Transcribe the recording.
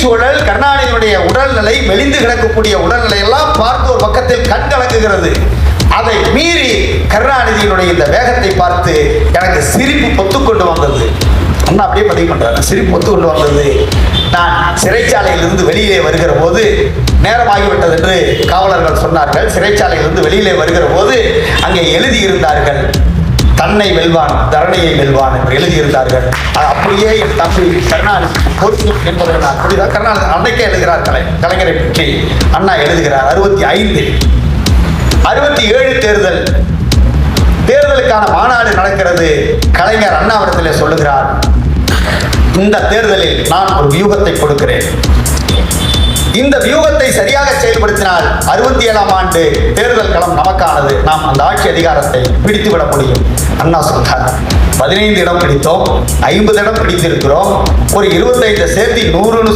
சூழல், கருணாநிதியுடைய உடல்நிலை, மெலிந்து கிடக்கக்கூடிய உடல்நிலை எல்லாம் பார்த்து ஒரு பக்கத்தில் கண் கலங்குகிறது. அதை மீறி கருணாநிதியினுடைய இந்த வேகத்தை பார்த்து எனக்கு சிரிப்பு பொத்துக்கொண்டு வந்தது. அண்ணா அப்படியே பதிவு பண்றாரு. சிரிப்பு பொத்துக்கொண்டு வந்தது. நான் சிறைச்சாலையிலிருந்து வெளியிலே வருகிற போது, நேரமாகிவிட்டது என்று காவலர்கள் சொன்னார்கள். சிறைச்சாலையிலிருந்து வெளியிலே வருகிற போது அங்கே எழுதியிருந்தார்கள், தன்னை வெல்வான் தரணியை வெல்வான் என்று எழுதியிருந்தார்கள். அப்படியே என் தம்பி கருணாநிதி பொருந்தும் என்பதை நான் புரிதான். கருணாநிதி அன்னைக்கே எழுதுகிறார். கலைஞரை பற்றி அண்ணா எழுதுகிறார். 65 67 தேர்தலுக்கான மாநாடு நடக்கிறது. கலைஞர் அண்ணாவிடத்திலே சொல்லுகிறார், இந்த தேர்தலில் நான் ஒரு வியூகத்தை கொடுக்கிறேன். இந்த வியூகத்தை சரியாக செயல்படுத்தினால் 67ஆம் ஆண்டு தேர்தல் களம் நமக்கானது. நாம் அந்த ஆட்சி அதிகாரத்தை பிடித்துவிட முடியும். அண்ணா சொல்றார், 15 இடம் பிடித்தோம், 50 இடம் பிடித்திருக்கிறோம், ஒரு 25 சேர்த்து 100